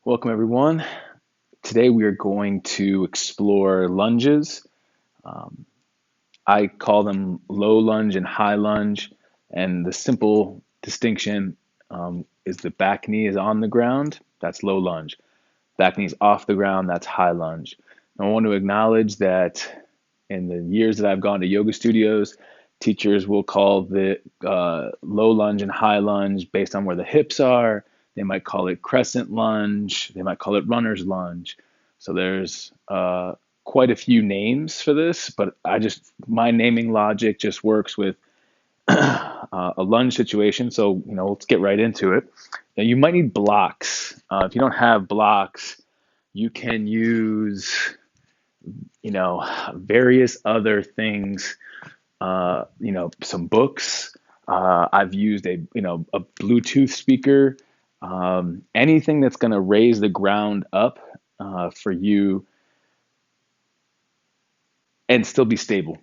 Welcome, everyone. Today we are going to explore lunges. Um, I call them low lunge and high lunge, and the simple distinction is the back knee is on the ground, that's low lunge. Back knee is off the ground, that's high lunge. And I want to acknowledge that in the years that I've gone to yoga studios, teachers will call the low lunge and high lunge based on where the hips are. They might call it crescent lunge. They might call it runner's lunge. So there's quite a few names for this, but my naming logic just works with a lunge situation. So, let's get right into it. Now, you might need blocks. If you don't have blocks, you can use, various other things, some books. I've used a Bluetooth speaker, anything that's going to raise the ground up for you and still be stable.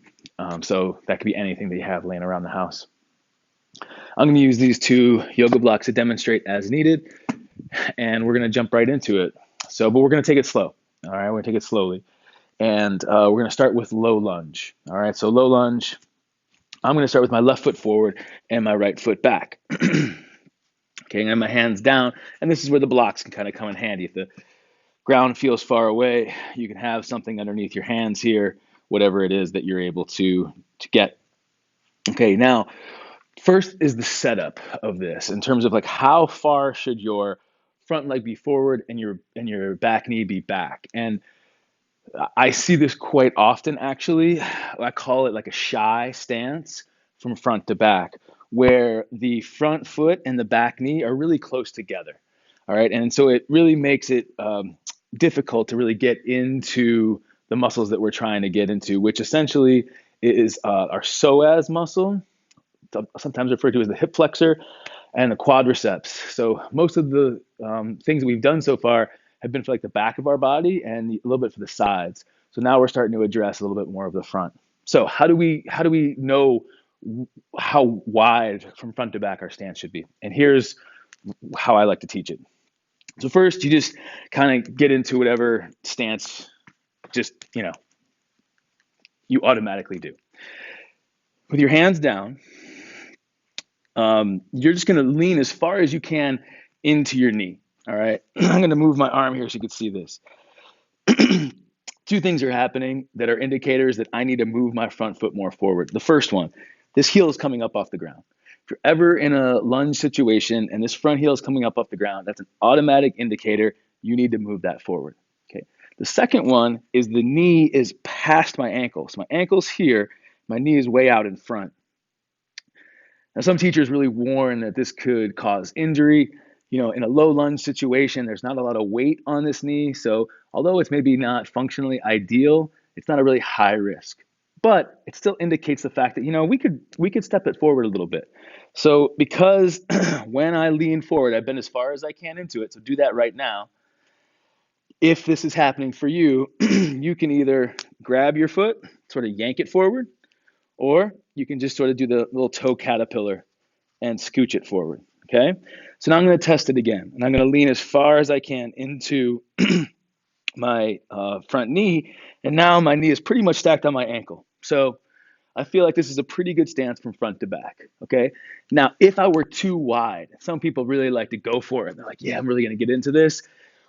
So that could be anything that you have laying around the house. I'm going to use these two yoga blocks to demonstrate as needed, and we're going to jump right into it. But we're going to take it slow. All right, we're going to take it slowly. And we're going to start with low lunge. All right, so low lunge, I'm going to start with my left foot forward and my right foot back. Okay, and I have my hands down, and this is where the blocks can kind of come in handy. If the ground feels far away, you can have something underneath your hands here, whatever it is that you're able to get. Okay, now, first is the setup of this in terms of like how far should your front leg be forward and your back knee be back. And I see this quite often, actually. I call it like a shy stance from front to back, where the front foot and the back knee are really close together. All right. And so it really makes it difficult to really get into the muscles that we're trying to get into, which essentially is our psoas muscle, sometimes referred to as the hip flexor, and the quadriceps. So most of the things we've done so far have been for like the back of our body and a little bit for the sides. So now we're starting to address a little bit more of the front. So how do we know how wide from front to back our stance should be? And here's how I like to teach it. So first, you just kind of get into whatever stance just, you automatically do. With your hands down, you're just going to lean as far as you can into your knee. All right. I'm going to move my arm here so you can see this. Two things are happening that are indicators that I need to move my front foot more forward. The first one, this heel is coming up off the ground. If you're ever in a lunge situation and this front heel is coming up off the ground, that's an automatic indicator you need to move that forward. Okay. The second one is the knee is past my ankle. So my ankle's here, my knee is way out in front. Now, some teachers really warn that this could cause injury. In a low lunge situation, there's not a lot of weight on this knee. So although it's maybe not functionally ideal, it's not a really high risk. But it still indicates the fact that, we could step it forward a little bit. So because when I lean forward, I've been as far as I can into it. So do that right now. If this is happening for you, you can either grab your foot, sort of yank it forward, or you can just sort of do the little toe caterpillar and scooch it forward, okay? So now I'm going to test it again, and I'm going to lean as far as I can into my front knee, and now my knee is pretty much stacked on my ankle. So I feel like this is a pretty good stance from front to back, okay? Now, if I were too wide, some people really like to go for it. They're like, yeah, I'm really going to get into this.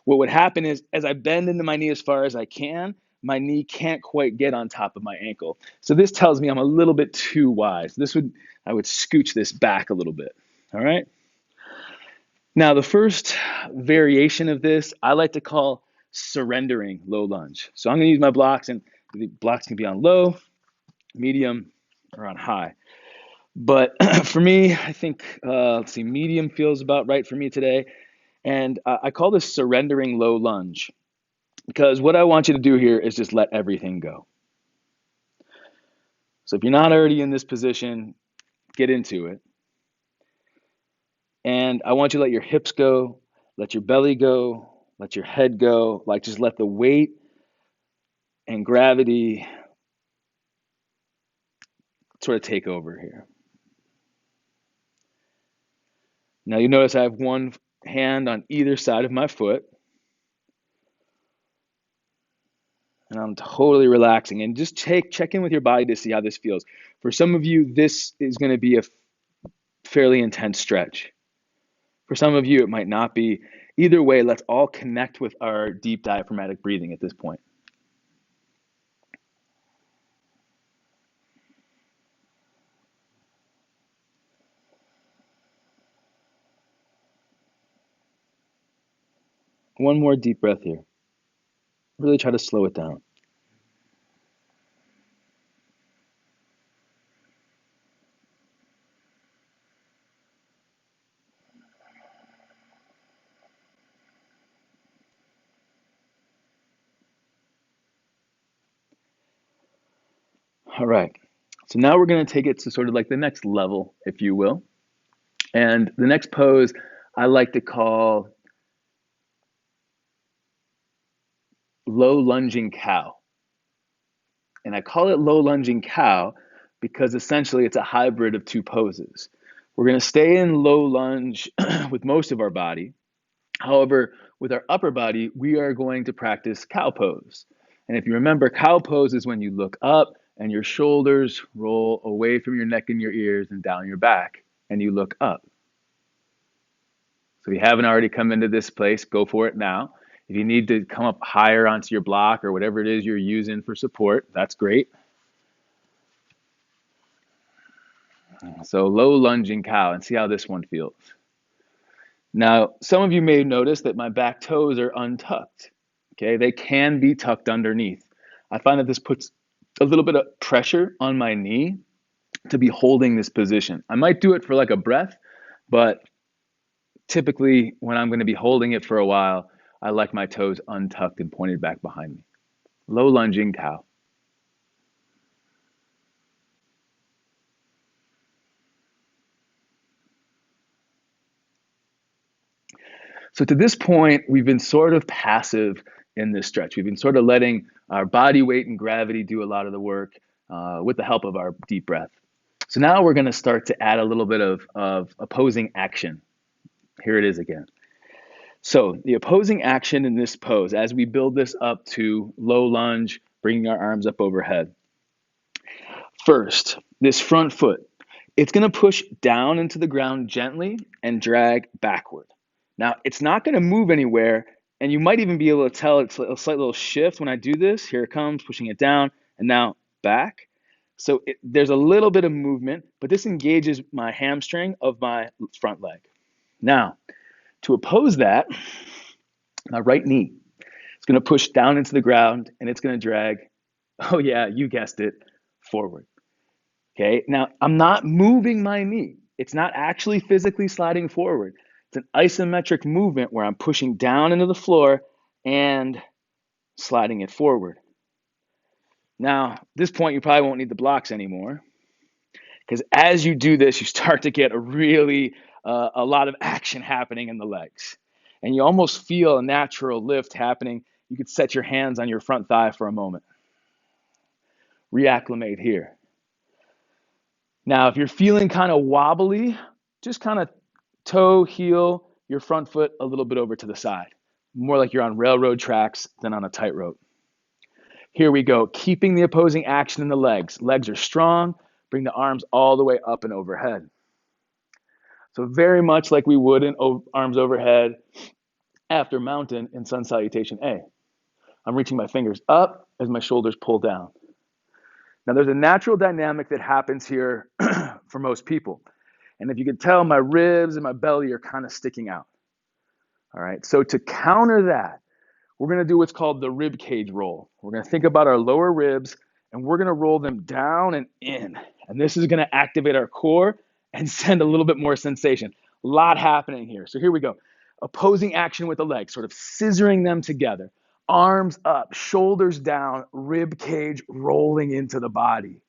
What would happen is as I bend into my knee as far as I can, my knee can't quite get on top of my ankle. So this tells me I'm a little bit too wide. So I would scooch this back a little bit, all right? Now, the first variation of this, I like to call surrendering low lunge. So I'm gonna use my blocks, and the blocks can be on low, medium, or on high. But for me, I think, medium feels about right for me today. And I call this surrendering low lunge, because what I want you to do here is just let everything go. So if you're not already in this position, get into it. And I want you to let your hips go, let your belly go, let your head go, like just let the weight and gravity sort of take over here. Now you notice I have one hand on either side of my foot. And I'm totally relaxing. And just check in with your body to see how this feels. For some of you, this is going to be a fairly intense stretch. For some of you, it might not be. Either way, let's all connect with our deep diaphragmatic breathing at this point. One more deep breath here. Really try to slow it down. All right. So now we're going to take it to sort of like the next level, if you will. And the next pose I like to call low lunging cow. And I call it low lunging cow because essentially it's a hybrid of two poses. We're going to stay in low lunge with most of our body. However, with our upper body, we are going to practice cow pose. And if you remember, cow pose is when you look up and your shoulders roll away from your neck and your ears and down your back, and you look up. So if you haven't already come into this place, go for it now. If you need to come up higher onto your block or whatever it is you're using for support, that's great. So low lunging cow, and see how this one feels. Now, some of you may notice that my back toes are untucked. Okay, they can be tucked underneath. I find that this puts a little bit of pressure on my knee to be holding this position. I might do it for like a breath, but typically when I'm going to be holding it for a while, I like my toes untucked and pointed back behind me. Low lunging cow. So to this point, we've been sort of passive in this stretch. We've been sort of letting our body weight and gravity do a lot of the work with the help of our deep breath. So now we're going to start to add a little bit of opposing action. Here it is again. So the opposing action in this pose, as we build this up to low lunge, bringing our arms up overhead. First, this front foot, it's going to push down into the ground gently and drag backward. Now, it's not going to move anywhere, and you might even be able to tell it's a slight little shift when I do this. Here it comes, pushing it down, and now back. So there's a little bit of movement, but this engages my hamstring of my front leg. Now, to oppose that, my right knee is going to push down into the ground, and it's going to drag, oh yeah, you guessed it, forward. Okay, now I'm not moving my knee. It's not actually physically sliding forward. It's an isometric movement where I'm pushing down into the floor and sliding it forward. Now, at this point, you probably won't need the blocks anymore because as you do this, you start to get a lot of action happening in the legs. And you almost feel a natural lift happening. You could set your hands on your front thigh for a moment. Reacclimate here. Now, if you're feeling kind of wobbly, just kind of toe, heel, your front foot a little bit over to the side. More like you're on railroad tracks than on a tightrope. Here we go, keeping the opposing action in the legs. Legs are strong, bring the arms all the way up and overhead. So very much like we would in arms overhead after mountain in sun salutation A. I'm reaching my fingers up as my shoulders pull down. Now there's a natural dynamic that happens here for most people. And if you can tell, my ribs and my belly are kind of sticking out. All right, so to counter that, we're going to do what's called the rib cage roll. We're going to think about our lower ribs and we're going to roll them down and in. And this is going to activate our core and send a little bit more sensation. A lot happening here. So here we go. Opposing action with the legs, sort of scissoring them together. Arms up, shoulders down, rib cage rolling into the body.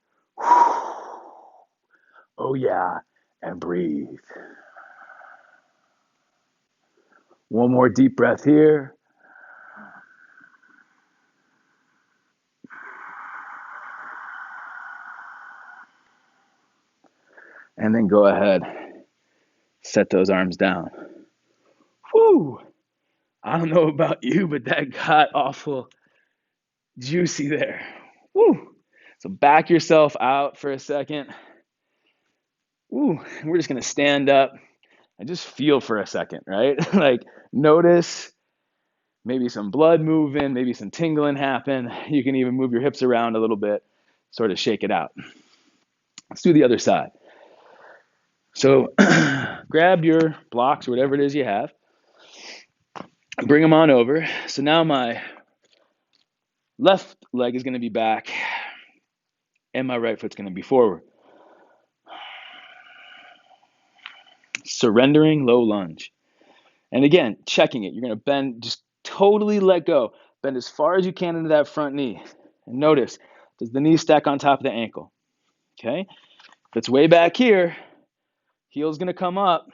Oh yeah, and breathe. One more deep breath here. And then go ahead, set those arms down. Whew. I don't know about you, but that got awful Juicy there. Woo. So back yourself out for a second. Woo. We're just going to stand up and just feel for a second, right? Like notice maybe some blood moving, maybe some tingling happen. You can even move your hips around a little bit, sort of shake it out. Let's do the other side. So grab your blocks or whatever it is you have, bring them on over. So now my left leg is going to be back and my right foot's going to be forward. Surrendering low lunge. And again, checking it. You're going to bend, just totally let go. Bend as far as you can into that front knee. And notice, does the knee stack on top of the ankle? Okay? If it's way back here, heel's going to come up,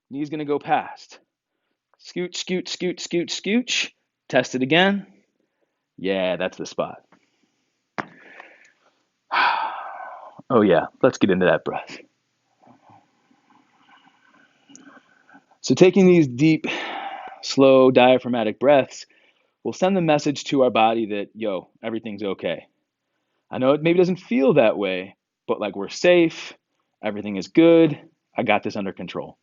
knee's going to go past. Scooch, scooch, scooch, scooch, scooch. Test it again. Yeah, that's the spot. Oh yeah, let's get into that breath. So taking these deep, slow diaphragmatic breaths will send the message to our body that, yo, everything's okay. I know it maybe doesn't feel that way, but like we're safe, everything is good, I got this under control.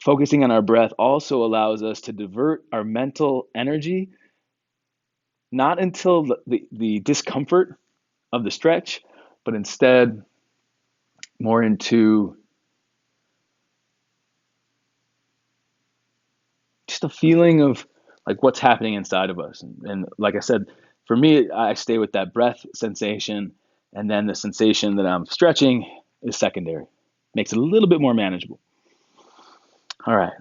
Focusing on our breath also allows us to divert our mental energy, not until the discomfort of the stretch, but instead more into just a feeling of like what's happening inside of us. And like I said, for me, I stay with that breath sensation, and then the sensation that I'm stretching is secondary. Makes it a little bit more manageable. All right.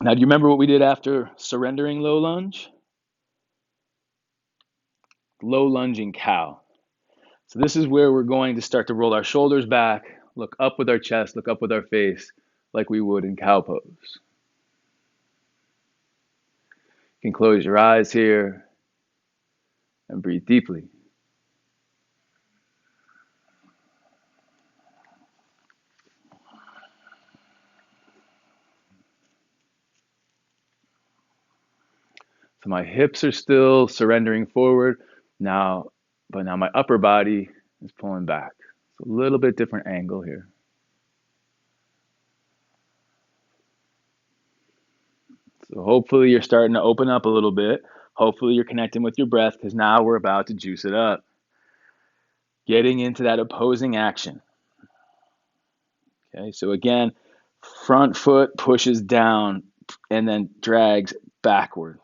Now, do you remember what we did after surrendering low lunge? Low lunging cow. So this is where we're going to start to roll our shoulders back, look up with our chest, look up with our face, like we would in cow pose. You can close your eyes here and breathe deeply. So my hips are still surrendering forward now, but now my upper body is pulling back. It's a little bit different angle here. So hopefully you're starting to open up a little bit. Hopefully you're connecting with your breath, because now we're about to juice it up. Getting into that opposing action. Okay, so again, front foot pushes down and then drags backward.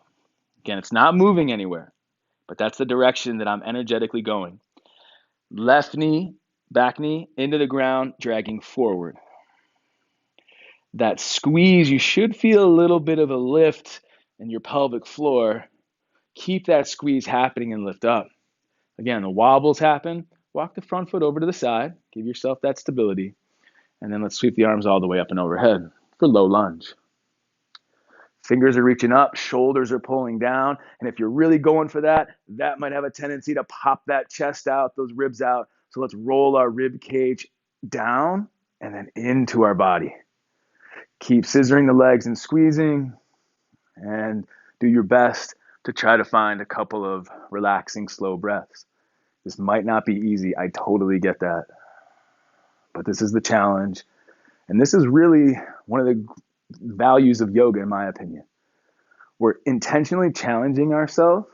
Again, it's not moving anywhere, but that's the direction that I'm energetically going. Left knee, back knee into the ground, dragging forward. That squeeze, you should feel a little bit of a lift in your pelvic floor. Keep that squeeze happening and lift up. Again, the wobbles happen. Walk the front foot over to the side. Give yourself that stability. And then let's sweep the arms all the way up and overhead for low lunge. Fingers are reaching up, shoulders are pulling down. And if you're really going for that, that might have a tendency to pop that chest out, those ribs out. So let's roll our rib cage down and then into our body. Keep scissoring the legs and squeezing, and do your best to try to find a couple of relaxing, slow breaths. This might not be easy. I totally get that. But this is the challenge. And this is really one of the values of yoga, in my opinion. We're intentionally challenging ourselves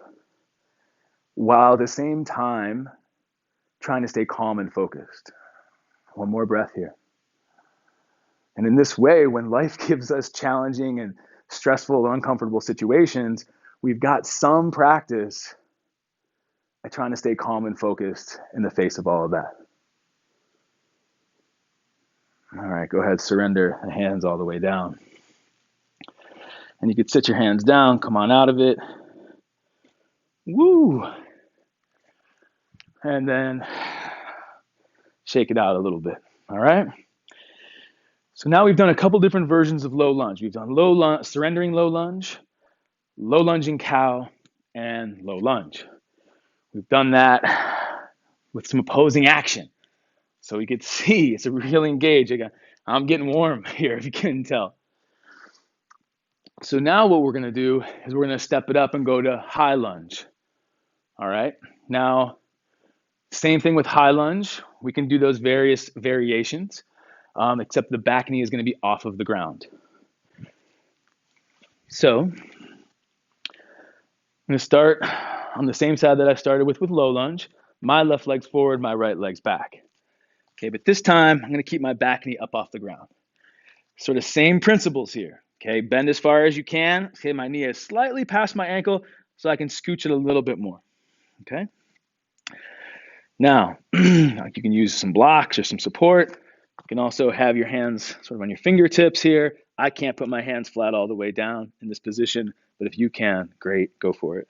while at the same time trying to stay calm and focused. One more breath here. And in this way, when life gives us challenging and stressful and uncomfortable situations, we've got some practice at trying to stay calm and focused in the face of all of that. All right, go ahead, surrender the hands all the way down. And you could sit your hands down, come on out of it. Woo! And then shake it out a little bit, all right? So now we've done a couple different versions of low lunge. We've done low lunge, surrendering low lunging cow, and low lunge. We've done that with some opposing action. So you could see it's really engaged. I'm getting warm here, if you couldn't tell. So now what we're going to do is we're going to step it up and go to high lunge. All right. Now, same thing with high lunge. We can do those various variations, except the back knee is going to be off of the ground. So I'm going to start on the same side that I started with low lunge. My left leg's forward, my right leg's back. Okay, but this time I'm going to keep my back knee up off the ground. Sort of same principles here. Okay, bend as far as you can. Okay, my knee is slightly past my ankle so I can scooch it a little bit more. Okay. Now, you can use some blocks or some support. You can also have your hands sort of on your fingertips here. I can't put my hands flat all the way down in this position, but if you can, great, go for it.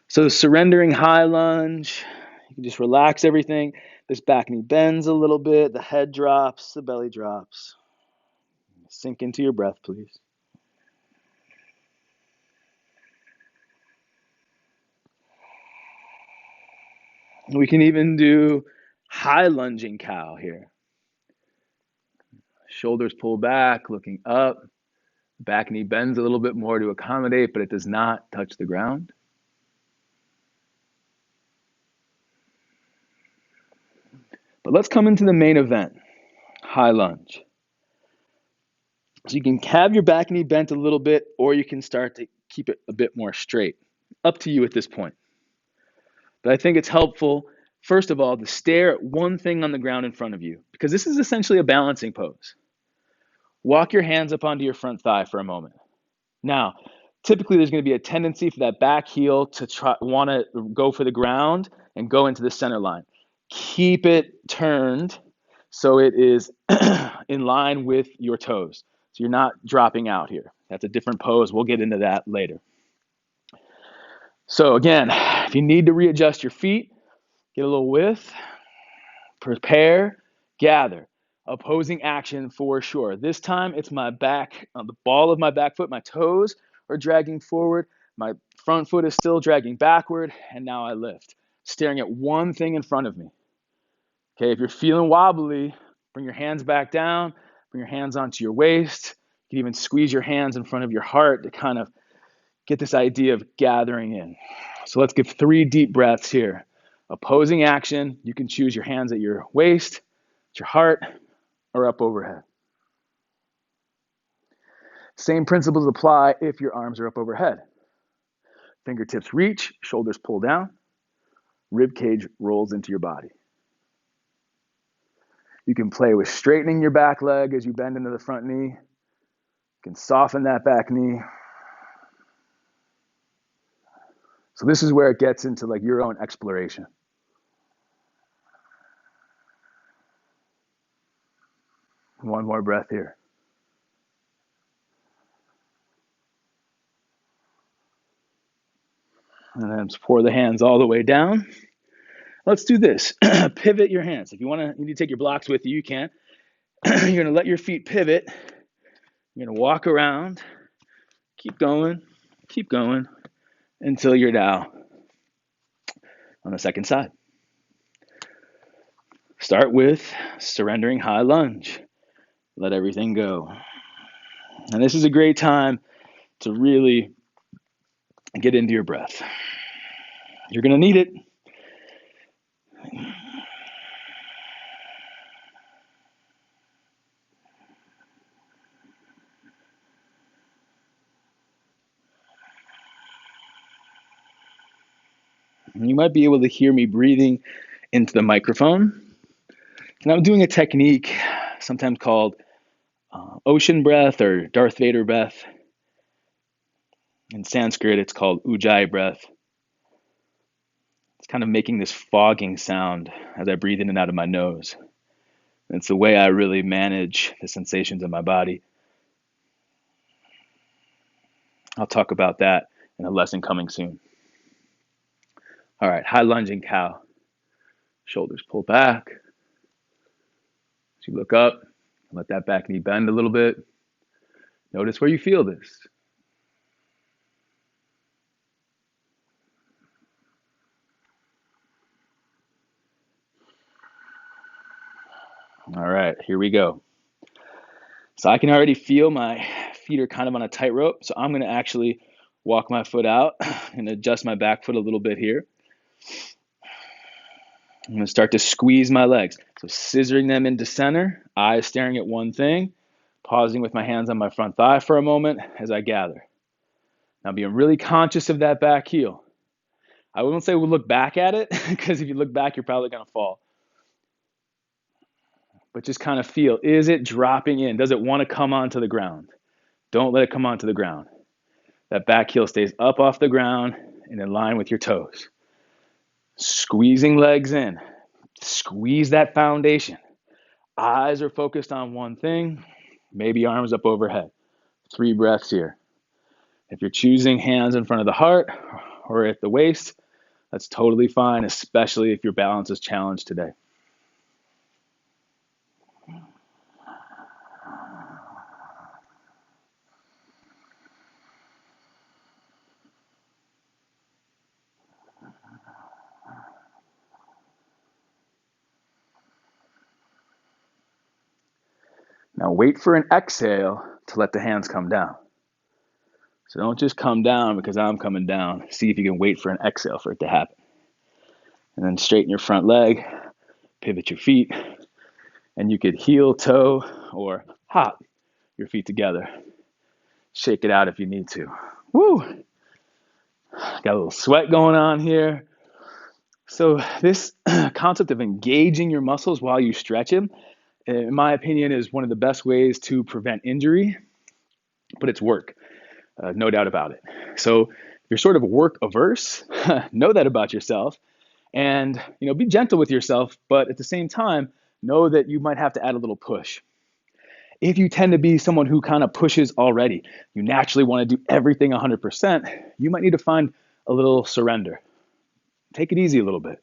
So surrendering high lunge, you can just relax everything. This back knee bends a little bit, the head drops, the belly drops. Sink into your breath, please. We can even do high lunging cow here. Shoulders pull back, looking up. Back knee bends a little bit more to accommodate, but it does not touch the ground. But let's come into the main event, high lunge. So you can have your back knee bent a little bit, or you can start to keep it a bit more straight. Up to you at this point. But I think it's helpful, first of all, to stare at one thing on the ground in front of you, because this is essentially a balancing pose. Walk your hands up onto your front thigh for a moment. Now, typically there's going to be a tendency for that back heel to want to go for the ground and go into the center line. Keep it turned so it is in line with your toes. So you're not dropping out here. That's a different pose. We'll get into that later. So again, if you need to readjust your feet, get a little width, prepare, gather. Opposing action for sure. This time it's my back, the ball of my back foot, my toes are dragging forward. My front foot is still dragging backward, and now I lift, staring at one thing in front of me. Okay, if you're feeling wobbly, bring your hands back down, bring your hands onto your waist. You can even squeeze your hands in front of your heart to kind of get this idea of gathering in. So let's give 3 deep breaths here. Opposing action, you can choose your hands at your waist, at your heart, or up overhead. Same principles apply if your arms are up overhead. Fingertips reach, shoulders pull down, rib cage rolls into your body. You can play with straightening your back leg as you bend into the front knee. You can soften that back knee. So this is where it gets into like your own exploration. One more breath here. And then pour the hands all the way down. Let's do this. Pivot your hands. If you need to take your blocks with you, you can. You're going to let your feet pivot. You're going to walk around. Keep going until you're down on the second side. Start with surrendering high lunge. Let everything go. And this is a great time to really get into your breath. You're going to need it. You might be able to hear me breathing into the microphone. And I'm doing a technique sometimes called ocean breath or Darth Vader breath. In Sanskrit, it's called Ujjayi breath. It's kind of making this fogging sound as I breathe in and out of my nose. And it's the way I really manage the sensations in my body. I'll talk about that in a lesson coming soon. All right, high lunging cow. Shoulders pull back. As you look up, let that back knee bend a little bit. Notice where you feel this. All right, here we go. So I can already feel my feet are kind of on a tightrope. So I'm going to actually walk my foot out and adjust my back foot a little bit here. I'm going to start to squeeze my legs. So scissoring them into center, eyes staring at one thing, pausing with my hands on my front thigh for a moment as I gather. Now being really conscious of that back heel. I wouldn't say we'll look back at it, because if you look back, you're probably going to fall. But just kind of feel, is it dropping in? Does it want to come onto the ground? Don't let it come onto the ground. That back heel stays up off the ground and in line with your toes. Squeezing legs in. Squeeze that foundation. Eyes are focused on one thing, maybe arms up overhead. 3 breaths here. If you're choosing hands in front of the heart or at the waist, that's totally fine, especially if your balance is challenged today. Now wait for an exhale to let the hands come down. So don't just come down because I'm coming down. See if you can wait for an exhale for it to happen. And then straighten your front leg, pivot your feet, and you could heel toe or hop your feet together. Shake it out if you need to. Woo! Got a little sweat going on here. So this concept of engaging your muscles while you stretch them, in my opinion, is one of the best ways to prevent injury, but it's work, no doubt about it. So if you're sort of work averse, know that about yourself, and be gentle with yourself, but at the same time, know that you might have to add a little push. If you tend to be someone who kind of pushes already, you naturally want to do everything 100%, you might need to find a little surrender. Take it easy a little bit.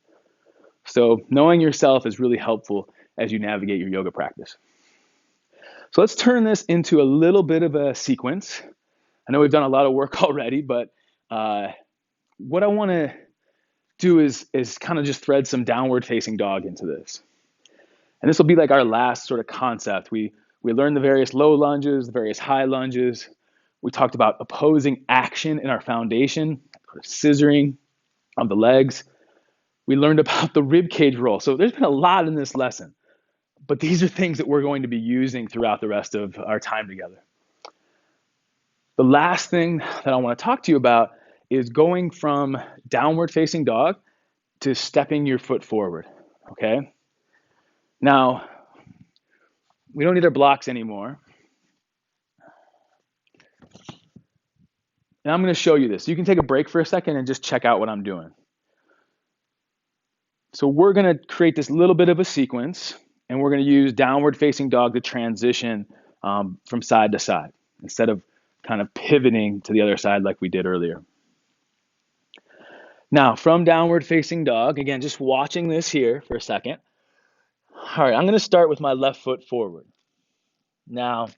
So knowing yourself is really helpful as you navigate your yoga practice. So let's turn this into a little bit of a sequence. I know we've done a lot of work already, but what I want to do is kind of just thread some downward facing dog into this. And this will be like our last sort of concept. We learned the various low lunges, the various high lunges. We talked about opposing action in our foundation, sort of scissoring of the legs. We learned about the ribcage roll. So there's been a lot in this lesson, but these are things that we're going to be using throughout the rest of our time together. The last thing that I want to talk to you about is going from downward facing dog to stepping your foot forward, okay? Now, we don't need our blocks anymore. And I'm going to show you this. You can take a break for a second and just check out what I'm doing. So we're going to create this little bit of a sequence, and we're going to use downward facing dog to transition from side to side instead of kind of pivoting to the other side like we did earlier. Now, from downward facing dog, again, just watching this here for a second. All right, I'm going to start with my left foot forward. Now,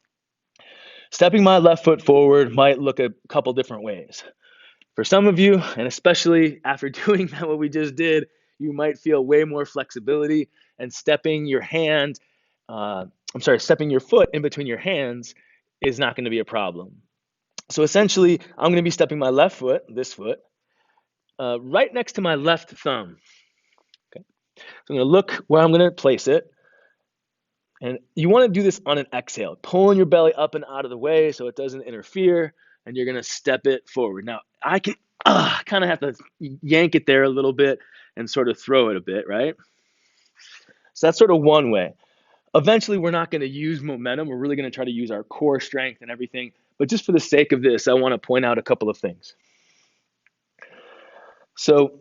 stepping my left foot forward might look a couple different ways. For some of you, and especially after doing what we just did, you might feel way more flexibility, and stepping your foot in between your hands is not going to be a problem. So essentially, I'm going to be stepping my left foot, this foot, right next to my left thumb. Okay. So I'm going to look where I'm going to place it. And you want to do this on an exhale, pulling your belly up and out of the way so it doesn't interfere, and you're going to step it forward. Now, I can kind of have to yank it there a little bit and sort of throw it a bit, right? So that's sort of one way. Eventually, we're not going to use momentum. We're really going to try to use our core strength and everything. But just for the sake of this, I want to point out a couple of things. So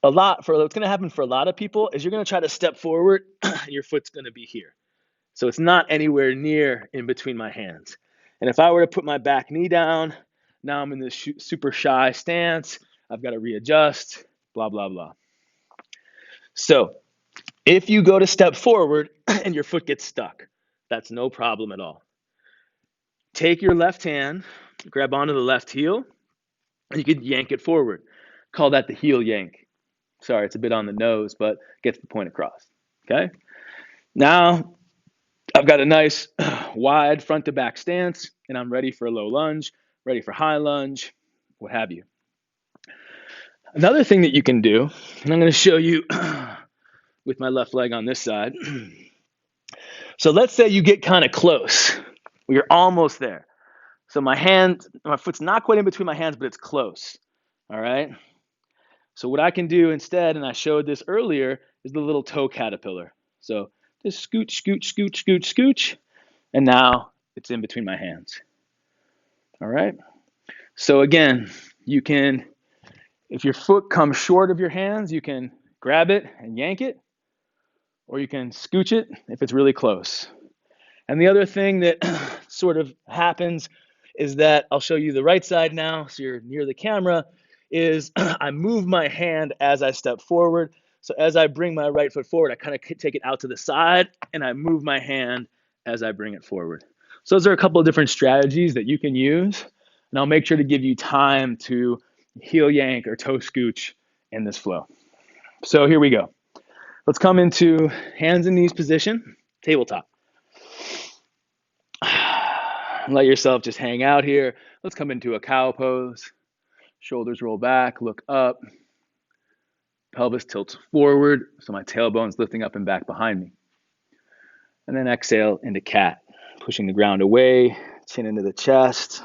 what's going to happen for a lot of people is you're going to try to step forward, and your foot's going to be here. So it's not anywhere near in between my hands. And if I were to put my back knee down, now I'm in this super shy stance. I've got to readjust, blah, blah, blah. So if you go to step forward and your foot gets stuck, that's no problem at all. Take your left hand, grab onto the left heel, and you can yank it forward. Call that the heel yank. Sorry, it's a bit on the nose, but gets the point across. Okay? Now, I've got a nice wide front to back stance, and I'm ready for a low lunge, ready for high lunge, what have you. Another thing that you can do, and I'm going to show you with my left leg on this side. So let's say you get kind of close. You're almost there. So my foot's not quite in between my hands, but it's close. All right. So what I can do instead, and I showed this earlier, is the little toe caterpillar. So just scooch, scooch, scooch, scooch, scooch, and now it's in between my hands. All right. So again, you can, if your foot comes short of your hands, you can grab it and yank it, or you can scooch it if it's really close. And the other thing that sort of happens is that I'll show you the right side now, so you're near the camera, is I move my hand as I step forward. So as I bring my right foot forward, I kind of take it out to the side, and I move my hand as I bring it forward. So those are a couple of different strategies that you can use, and I'll make sure to give you time to heel yank or toe scooch in this flow. So here we go. Let's come into hands and knees position, tabletop. Let yourself just hang out here. Let's come into a cow pose. Shoulders roll back, look up. Pelvis tilts forward, so my tailbone's lifting up and back behind me. And then exhale into cat, pushing the ground away, chin into the chest.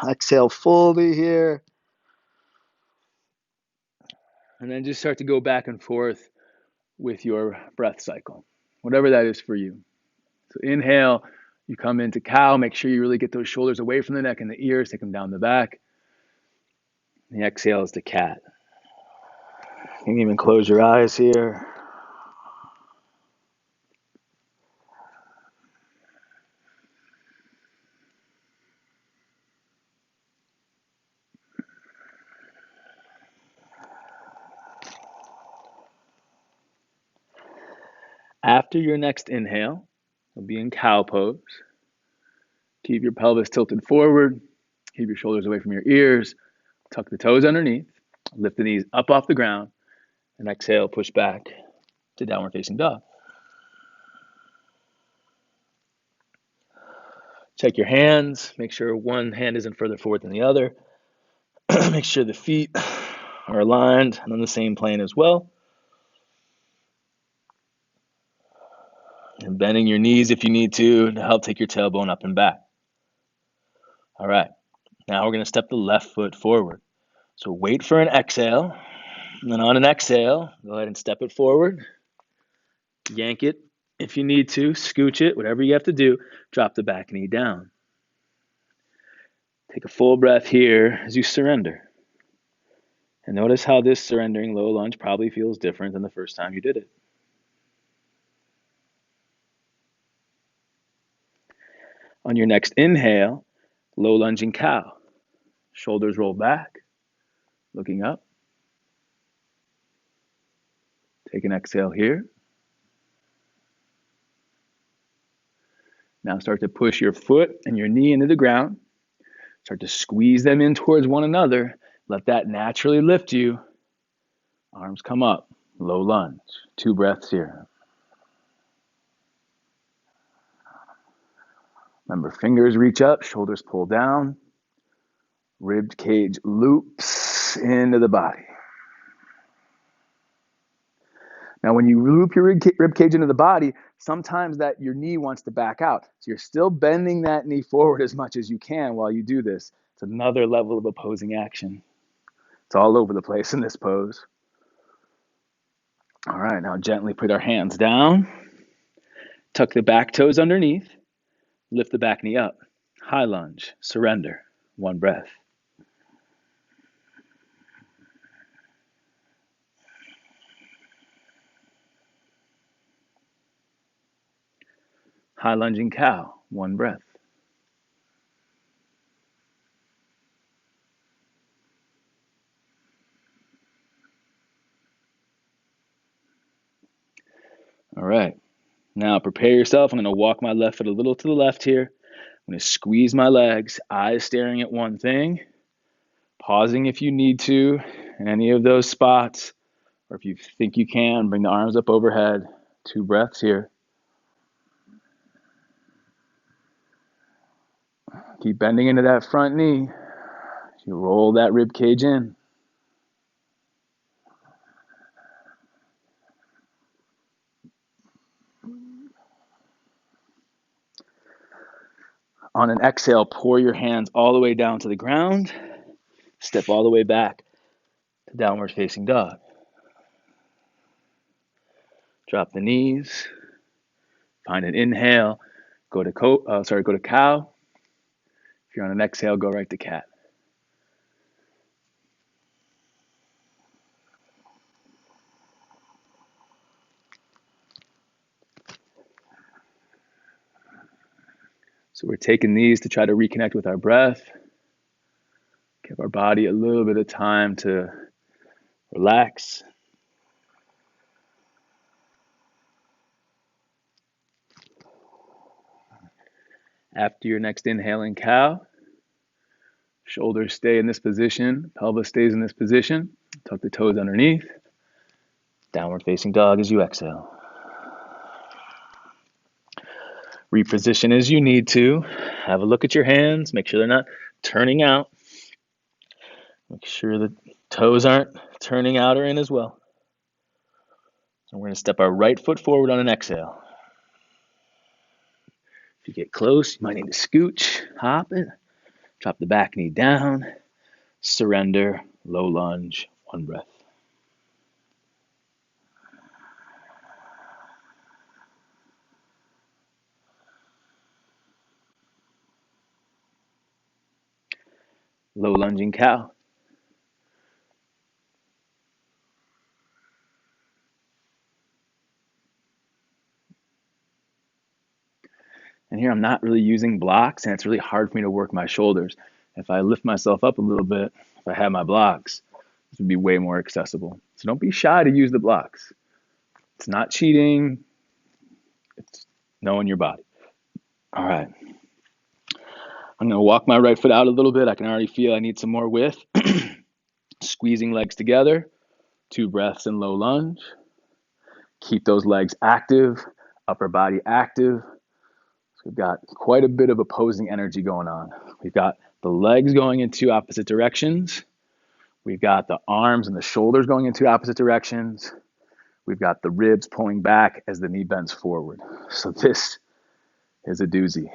Exhale fully here. And then just start to go back and forth with your breath cycle, whatever that is for you. So inhale, you come into cow, make sure you really get those shoulders away from the neck and the ears, take them down the back. The exhale is to cat. You can even close your eyes here. After your next inhale, you'll be in cow pose. Keep your pelvis tilted forward. Keep your shoulders away from your ears. Tuck the toes underneath. Lift the knees up off the ground. And exhale, push back to downward facing dog. Check your hands. Make sure one hand isn't further forward than the other. Make sure the feet are aligned and on the same plane as well. And bending your knees if you need to help take your tailbone up and back. All right, now we're going to step the left foot forward. So wait for an exhale, and then on an exhale, go ahead and step it forward. Yank it if you need to, scooch it, whatever you have to do. Drop the back knee down. Take a full breath here as you surrender. And notice how this surrendering low lunge probably feels different than the first time you did it. On your next inhale, low lunging cow. Shoulders roll back, looking up. Take an exhale here. Now start to push your foot and your knee into the ground. Start to squeeze them in towards one another. Let that naturally lift you. Arms come up, low lunge. 2 breaths here. Remember, fingers reach up, shoulders pull down. Ribcage loops into the body. Now, when you loop your ribcage into the body, sometimes that your knee wants to back out. So you're still bending that knee forward as much as you can while you do this. It's another level of opposing action. It's all over the place in this pose. All right, now gently put our hands down. Tuck the back toes underneath. Lift the back knee up. High lunge, surrender. 1 breath. High lunging cow, 1 breath. All right, now prepare yourself. I'm going to walk my left foot a little to the left here. I'm going to squeeze my legs, eyes staring at one thing, pausing if you need to in any of those spots, or if you think you can, bring the arms up overhead. 2 breaths here. Keep bending into that front knee. You roll that rib cage in. On an exhale, pour your hands all the way down to the ground. Step all the way back to downward facing dog. Drop the knees. Find an inhale. Go to cow. If you're on an exhale, go right to cat. So we're taking these to try to reconnect with our breath. Give our body a little bit of time to relax. After your next inhale in cow, shoulders stay in this position, pelvis stays in this position. Tuck the toes underneath. Downward facing dog as you exhale. Reposition as you need to. Have a look at your hands. Make sure they're not turning out. Make sure the toes aren't turning out or in as well. And we're going to step our right foot forward on an exhale. If you get close, you might need to scooch, hop it, drop the back knee down, surrender, low lunge, one breath. Low lunging cow. And here I'm not really using blocks, and it's really hard for me to work my shoulders. If I lift myself up a little bit, if I have my blocks, this would be way more accessible. So don't be shy to use the blocks. It's not cheating. It's knowing your body. All right. I'm going to walk my right foot out a little bit. I can already feel I need some more width. Squeezing legs together. 2 breaths in low lunge. Keep those legs active, upper body active. So we've got quite a bit of opposing energy going on. We've got the legs going in 2 opposite directions. We've got the arms and the shoulders going in 2 opposite directions. We've got the ribs pulling back as the knee bends forward. So this is a doozy.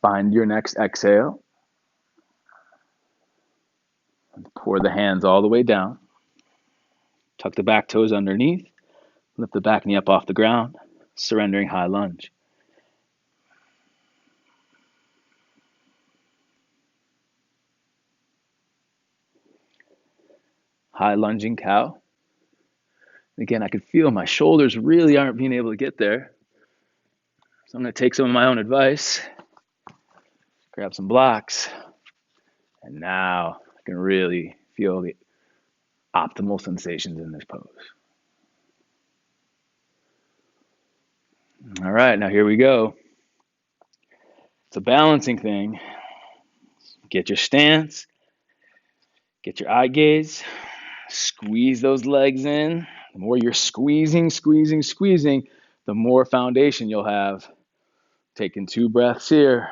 Find your next exhale. And pour the hands all the way down. Tuck the back toes underneath. Lift the back knee up off the ground. Surrendering high lunge. High lunging cow. Again, I can feel my shoulders really aren't being able to get there. So I'm going to take some of my own advice. Grab some blocks. And now I can really feel the optimal sensations in this pose. All right, now here we go. It's a balancing thing. Get your stance. Get your eye gaze. Squeeze those legs in. The more you're squeezing, the more foundation you'll have. Taking 2 breaths here.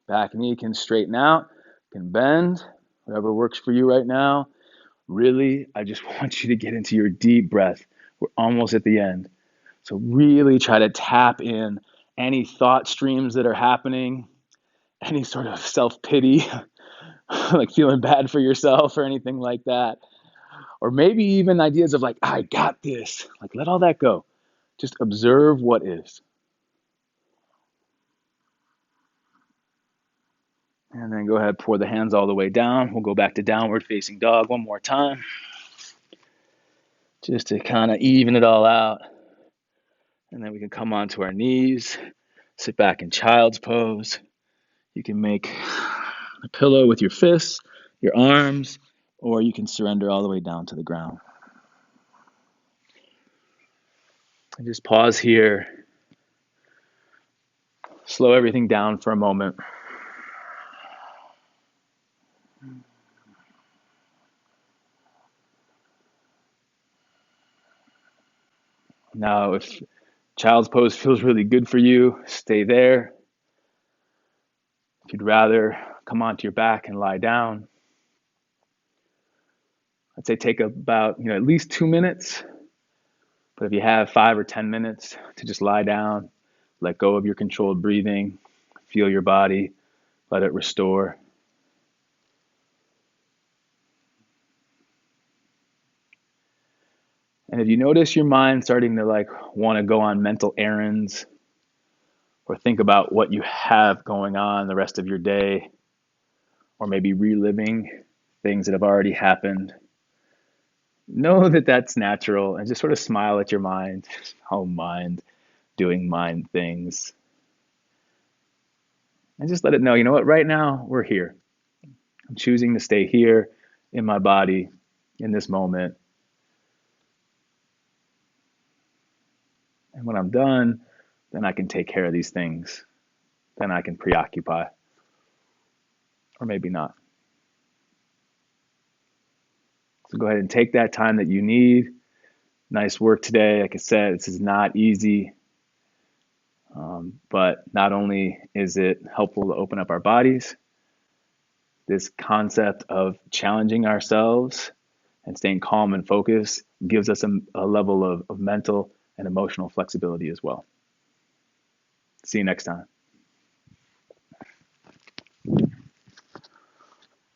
Back knee can straighten out, can bend, whatever works for you right now. Really, I just want you to get into your deep breath. We're almost at the end. So really try to tap in any thought streams that are happening, any sort of self-pity, like feeling bad for yourself or anything like that. Or maybe even ideas of like, I got this. Like, let all that go. Just observe what is. And then go ahead, pour the hands all the way down. We'll go back to downward facing dog one more time. Just to kind of even it all out. And then we can come onto our knees, sit back in child's pose. You can make a pillow with your fists, your arms, or you can surrender all the way down to the ground. And just pause here. Slow everything down for a moment. Now, if Child's pose feels really good for you, stay there. If you'd rather come onto your back and lie down, I'd say take about, at least 2 minutes. But if you have 5 or 10 minutes to just lie down, let go of your controlled breathing, feel your body, let it restore. And if you notice your mind starting to want to go on mental errands or think about what you have going on the rest of your day, or maybe reliving things that have already happened, know that that's natural and just sort of smile at your mind. Oh, mind doing mind things. And just let it know, you know what, right now we're here. I'm choosing to stay here in my body in this moment. And when I'm done, then I can take care of these things. Then I can preoccupy. Or maybe not. So go ahead and take that time that you need. Nice work today. Like I said, this is not easy. But not only is it helpful to open up our bodies, this concept of challenging ourselves and staying calm and focused gives us a level of mental and emotional flexibility as well. See you next time.